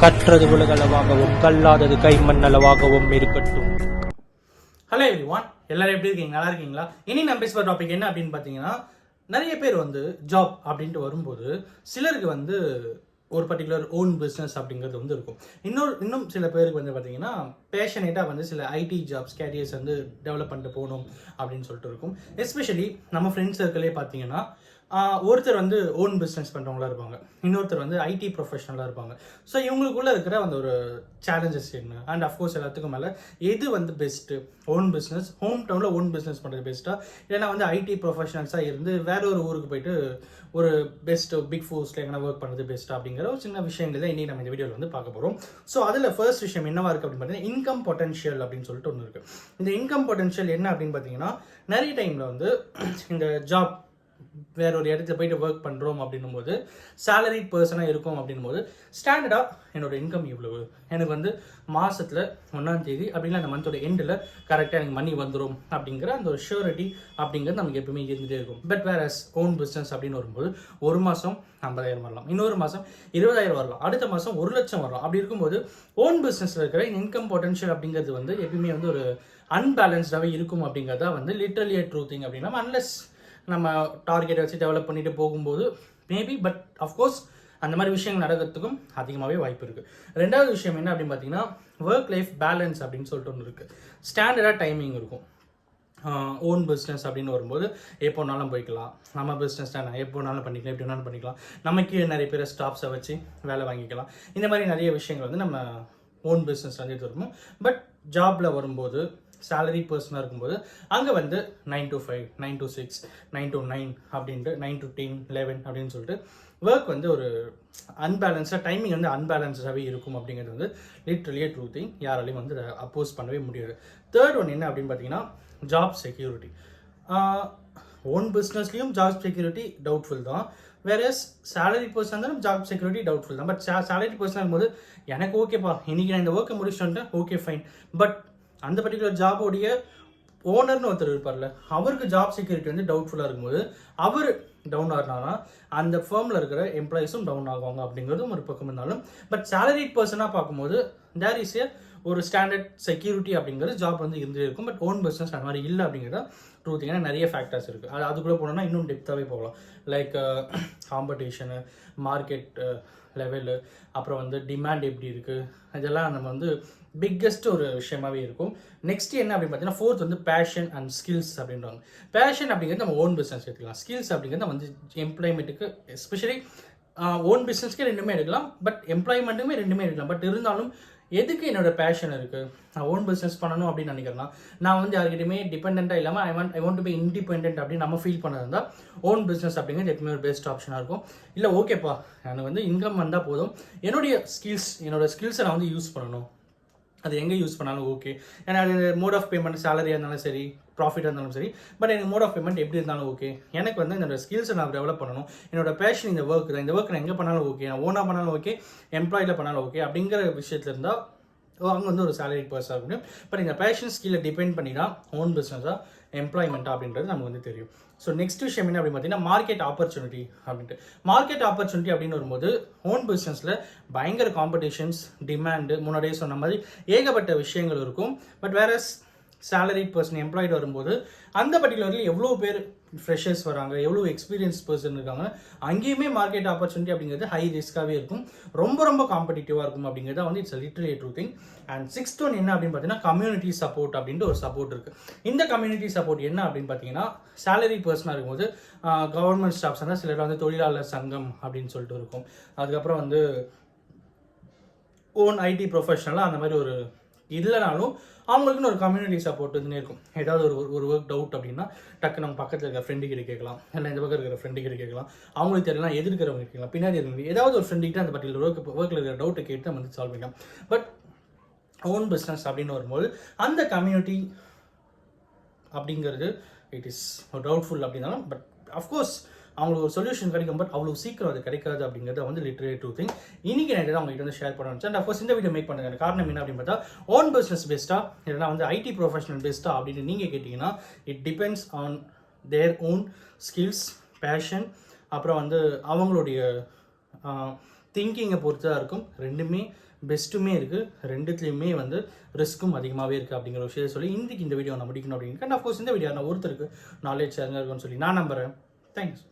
கற்றது உலகளவாகவும் கல்லாதது கைமண்ணளவாகவும் இருக்கட்டும். Hello everyone, எல்லாரும் எப்படி இருக்கீங்க? நல்லா இருக்கீங்களா? இனி நம்ம பேசுகிற டாபிக் என்ன அப்படின்னு பார்த்தீங்கன்னா, நிறைய பேர் ஜாப் அப்படின்ட்டு வரும்போது சிலருக்கு ஒரு பர்டிகுலர் ஓன் பிஸ்னஸ் அப்படிங்கிறது இருக்கும். இன்னும் சில பேருக்கு பார்த்தீங்கன்னா பேஷனேட்டாக சில ஐடி ஜாப்ஸ் கேரியர்ஸ் டெவலப் பண்ணிட்டு போகணும் அப்படின்னு சொல்லிட்டு இருக்கும். எஸ்பெஷலி நம்ம ஃப்ரெண்ட்ஸ் சர்க்கிளே பார்த்தீங்கன்னா ஒருத்தர் ஓன் பிஸ்னஸ் பண்ணுறவங்களா இருப்பாங்க, இன்னொருத்தர் ஐடி ப்ரொஃபஷனலாக இருப்பாங்க. ஸோ இவங்களுக்குள்ள இருக்கிற ஒரு சேலஞ்சஸ் என்ன, அண்ட் அஃப்கோர்ஸ் எல்லாத்துக்கும் மேலே எது பெஸ்ட்டு, ஓன் பிஸ்னஸ் ஹோம் டவுனில் ஓன் பிஸ்னஸ் பண்ணுறது பெஸ்ட்டாக, இல்லைன்னா ஐடி ப்ரொஃபஷனல்ஸாக இருந்து வேற ஒரு ஊருக்கு போயிட்டு ஒரு பெஸ்ட் பிக் ஃபோர்ஸில் எங்கன்னா ஒர்க் பண்ணுறது பெஸ்ட்டாக அப்படிங்கிற ஒரு சின்ன விஷயங்கள் தான் இன்றைக்கி நம்ம இந்த வீடியோவில் பார்க்க போகிறோம். ஸோ அதில் ஃபர்ஸ்ட் விஷயம் என்னவா இருக்குது அப்படின்னு பார்த்தீங்கன்னா இன்கம் பொட்டன்ஷியல் அப்படின்னு சொல்லிட்டு ஒன்று இருக்குது. இந்த இன்கம் பொட்டன்ஷியல் என்ன அப்படின்னு பார்த்தீங்கன்னா, நிறைய டைமில் இந்த ஜாப் வேற ஒரு இடத்துல போயிட்டு ஒர்க் பண்ணுறோம் அப்படின்னும் போது சேலரிட் பர்சனாக இருக்கும் அப்படின்னும் போது ஸ்டாண்டர்டாக என்னோட இன்கம் இவ்வளவு, எனக்கு மாதத்தில் 1ஆம் தேதி அப்படின்னா அந்த மந்தோட எண்டில் கரெக்டாக எனக்கு மணி வந்துடும் அப்படிங்கிற அந்த ஒரு ஷூரிட்டி அப்படிங்கிறது நமக்கு எப்பவுமே இருந்துகிட்டே இருக்கும். பட் வேற ஓன் பிஸ்னஸ் அப்படின்னு வரும்போது ஒரு மாதம் 50,000 வரலாம், இன்னொரு மாதம் 20,000 வரலாம், அடுத்த மாதம் 1,00,000 வரலாம். அப்படி இருக்கும்போது ஓன் பிஸ்னஸில் இருக்கிற இன்கம் பொட்டன்ஷியல் அப்படிங்கிறது எப்பயுமே ஒரு அன்பேலன்ஸ்டாகவே இருக்கும் அப்படிங்கிறதா லிட்டரலி ட்ரூ திங் அப்படின்னா, அன்லெஸ் நம்ம டார்கெட்டை வச்சு டெவலப் பண்ணிட்டு போகும்போது மேபி, பட் அஃப்கோர்ஸ் அந்த மாதிரி விஷயங்கள் நடக்கிறதுக்கும் அதிகமாகவே வாய்ப்பு இருக்குது. ரெண்டாவது விஷயம் என்ன அப்படின்னு பார்த்தீங்கன்னா, ஒர்க் லைஃப் பேலன்ஸ் அப்படின்னு சொல்லிட்டு ஒன்று இருக்குது. ஸ்டாண்டர்டாக டைமிங் இருக்கும். ஓன் பிஸ்னஸ் அப்படின்னு வரும்போது எப்போனாலும் போய்க்கலாம், நம்ம பிஸ்னஸ் தானே எப்போனாலும் பண்ணிக்கலாம், எப்படி வேணாலும் பண்ணிக்கலாம், நமக்கு நிறைய பேர் ஸ்டாஃப்ஸை வச்சு வேலை வாங்கிக்கலாம். இந்த மாதிரி நிறைய விஷயங்கள் நம்ம ஓன் பிஸ்னஸ் எடுத்து வருவோம். பட் ஜாபில் வரும்போது சேலரி பர்சனாக இருக்கும்போது அங்கே 9 to 5, 9 to 6, 9 to 9 அப்படின்ட்டு 9 to 10, 11 அப்படின்னு சொல்லிட்டு ஒர்க் ஒரு அன்பேலன்ஸாக டைமிங் அன்பேலன்ஸாகவே இருக்கும் அப்படிங்கிறது லிட்ரலியே ட்ரூ திங். யாராலையும் அப்போஸ் பண்ணவே முடியாது. தேர்ட் ஒன் என்ன அப்படின்னு பார்த்தீங்கன்னா, ஜாப் செக்யூரிட்டி. ஓன் பிஸ்னஸ்லேயும் ஜாப் செக்யூரிட்டி டவுட்ஃபுல் தான், வேற சேலரி பர்சன் இருந்தாலும் ஜாப் செக்யூரிட்டி டவுட்ஃபுல் தான். பட் சேலரி பர்சனாக இருக்கும்போது எனக்கு ஓகேப்பா, இன்னைக்கு நான் இந்த ஒர்க்கை முடிச்சுட்டு வந்துட்டேன், ஓகே ஃபைன். பட் அந்த பர்டிகுலர் ஜாபோடைய ஓனர்னு ஒருத்தர் இருப்பார்ல, அவருக்கு ஜாப் செக்யூரிட்டி டவுட்ஃபுல்லாக இருக்கும்போது அவர் டவுன் ஆகினானா அந்த ஃபேர்மில் இருக்கிற எம்ப்ளாயிஸும் டவுன் ஆகுவாங்க அப்படிங்கிறதும் ஒரு பக்கம் இருந்தாலும், பட் சேலரி பர்சனாக பார்க்கும்போது தேர் இஸ் ஏ ஒரு ஸ்டாண்டர்ட் செக்யூரிட்டி அப்படிங்கிறது ஜாப் இருந்துகிட்டே இருக்கும். பட் ஓன் பிஸ்னஸ் அந்த மாதிரி இல்லை அப்படிங்கிறத ட்ரூ திங். ஏன்னா நிறைய ஃபேக்டர்ஸ் இருக்குது, அதுக்குள்ளே போனோம்னா இன்னும் டெப்த்தாகவே போகலாம். லைக் காம்படிஷனு, மார்க்கெட் லெவலு, அப்புறம் டிமாண்ட் எப்படி இருக்குது, இதெல்லாம் நம்ம பிக்கெஸ்ட் ஒரு விஷயமாகவே இருக்கும். நெக்ஸ்ட் என்ன அப்படின்னு பார்த்தீங்கன்னா, ஃபோர்த் பேஷன் அண்ட் ஸ்கில்ஸ் அப்படின்றாங்க. பேஷன் அப்படிங்கிறது நம்ம ஓன் பிஸ்னஸ் எடுத்துக்கலாம், ஸ்கில்ஸ் அப்படிங்கிறது எம்ப்ளாய்மெண்ட்டுக்கு எஸ்பெஷலி ஓன் பிஸ்னஸ்க்கே ரெண்டுமே எடுக்கலாம், பட் எம்ப்ளாய்மெண்ட்டுமே ரெண்டுமே எடுக்கலாம். பட் இருந்தாலும் எதுக்கு என்னோட பேஷன் இருக்குது, நான் ஓன் பிஸ்னஸ் பண்ணணும் அப்படின்னு நினைக்கிறேன்னா, நான் யார்கிட்டையுமே டிபெண்ட்டாக இல்லாமல் I want to be independent அப்படின்னு நம்ம ஃபீல் பண்ணது தான் ஓன் பிஸ்னஸ் அப்படிங்கிறது எப்பவுமே ஒரு பெஸ்ட் ஆப்ஷனாக இருக்கும். இல்லை ஓகேப்பா, எனக்கு இன்கம் வந்தால் போதும், என்னோட ஸ்கில்ஸை நான் யூஸ் பண்ணணும், அது எங்கே யூஸ் பண்ணாலும் ஓகே. ஏன்னா அது மோட் ஆஃப் பேமெண்ட் சேலரியாக இருந்தாலும் சரி, ப்ராஃபிட்டாக இருந்தாலும் சரி, பட் எனக்கு மோட் ஆஃப் பேமெண்ட் எப்படி இருந்தாலும் ஓகே. எனக்கு என்னோட ஸ்கில்ஸை நான் டெவலப் பண்ணணும், என்னோட பேஷன் இந்த ஒர்க் தான், இந்த ஒர்க் நான் எங்கே பண்ணாலும் ஓகே, நான் ஓனாக பண்ணாலும் ஓகே, எம்ப்ளாயில் பண்ணாலும் ஓகே அப்படிங்கிற விஷயத்தில் இருந்தால் அவங்க ஒரு சேலரி பர்சனாக இருக்கும். பட் இந்த பேஷன் ஸ்கில்லை டிபெண்ட் பண்ணி தான் ஓன் பிஸ்னஸாக எம்ப்ளாய்மெண்ட்டாக அப்படின்றது நமக்கு தெரியும். ஸோ நெக்ஸ்ட் விஷயம் என்ன அப்படின்னு பார்த்தீங்கன்னா, மார்க்கெட் ஆப்பர்ச்சுனிட்டி அப்படின்ட்டு. மார்க்கெட் ஆப்பர்ச்சுனிட்டி அப்படின்னு வரும்போது ஓன் பிஸ்னஸில் பயங்கர காம்படிஷன்ஸ், டிமாண்டு, முன்னாடியே சொன்ன மாதிரி ஏகப்பட்ட விஷயங்கள் இருக்கும். பட் வேற சேலரி பர்சன் எம்ப்ளாய்டு வரும்போது அந்த பர்டிகுலரில் எவ்வளோ பேர் ஃப்ரெஷர்ஸ் வராங்க, எவ்வளோ எக்ஸ்பீரியன்ஸ் பர்சன் இருக்காங்க, அங்கேயுமே மார்க்கெட் ஆப்பர்ச்சுனிட்டி அப்படிங்கிறது ஹை ரிஸ்க்காகவே இருக்கும், ரொம்ப காம்படிட்டிவாக இருக்கும் அப்படிங்கிறது it's literally true thing. And sixth one என்ன அப்படின்னு பார்த்தீங்கன்னா, கம்யூனிட்டி சப்போர்ட் அப்படின்ட்டு ஒரு சப்போர்ட் இருக்குது. இந்த கம்யூனிட்டி சப்போர்ட் என்ன அப்படின்னு பார்த்தீங்கன்னா, சேலரி பர்சனாக இருக்கும்போது கவர்மெண்ட் ஸ்டாஃப்ஸ் இருந்தால் சிலர் தொழிலாளர் சங்கம் அப்படின்னு சொல்லிட்டு இருக்கும். அதுக்கப்புறம் ஓன் ஐடி ப்ரொஃபஷனலாக அந்த மாதிரி ஒரு இல்லைனாலும் அவங்களுக்குன்னு ஒரு கம்யூனிட்டி சப்போர்ட் இருக்கும். ஏதாவது ஒரு ஒர்க் டவுட் அப்படின்னா டக்கு நம்ம பக்கத்தில் இருக்கிற ஃப்ரெண்டு கிட்ட கேட்கலாம், இல்லை இந்த பக்கம் இருக்கிற ஃப்ரெண்டு கிட்ட கேட்கலாம், அவங்களுக்கு தெரியலாம், எதிர்க்கிறவங்க கேட்கலாம், பின்னாடி இருக்கிறவங்க ஏதாவது ஒரு ஃப்ரெண்டு கிட்ட அந்த பர்டிகுலர் ஒர்க்கில் இருக்கிற டவுட்டை கேட்டு நம்ம சால்வ் பண்ணிக்கலாம். பட் ஓன் பிஸ்னஸ் அப்படின்னு வரும்போது அந்த கம்யூனிட்டி அப்படிங்கிறது இட் இஸ் டவுட்ஃபுல் அப்படின்னாலும், பட் அஃப்கோர்ஸ் அவங்களுக்கு ஒரு சொல்யூஷன் கிடைக்கும். பட் அவ்வளோ சீக்கிரம் அது கிடைக்காது அப்படிங்கிறது லிட்டரலி ட்ரூ திங். இன்னைக்கு நான் தான் உங்ககிட்ட ஷேர் பண்ண வச்சேன். அண்ட் அஃப்கோர்ஸ் இந்த வீடியோ மேக் பண்ணுறது காரணம் என்ன அப்படின்னு பார்த்தா, ஓன் பிஸ்னஸ் பெஸ்ட்டாக இல்லைனா ஐடி ப்ரொஃபஷனல் பெஸ்ட்டாக அப்படின்னு நீங்கள் கேட்டிங்கன்னா, it depends on their own skills, passion, அப்புறம் அவங்களுடைய திங்கிங்கை பொறுத்து தான் இருக்கும். ரெண்டுமே பெஸ்ட்டுமே இருக்குது, ரெண்டுத்துலேயுமே வந்து ரிஸ்க்கும் அதிகமாகவே இருக்குது அப்படிங்கிற விஷயத்தை சொல்லி இன்றைக்கி இந்த வீடியோ நான் முடிக்கணும் அப்படின்னு. அண்ட் ஆஃப்கோர்ஸ் இந்த வீடியோ நான் ஒருத்தருக்கு நாலேஜ் ஷேரிங்காக இருக்குன்னு சொல்லி நான் நம்புகிறேன். தேங்க்ஸ்.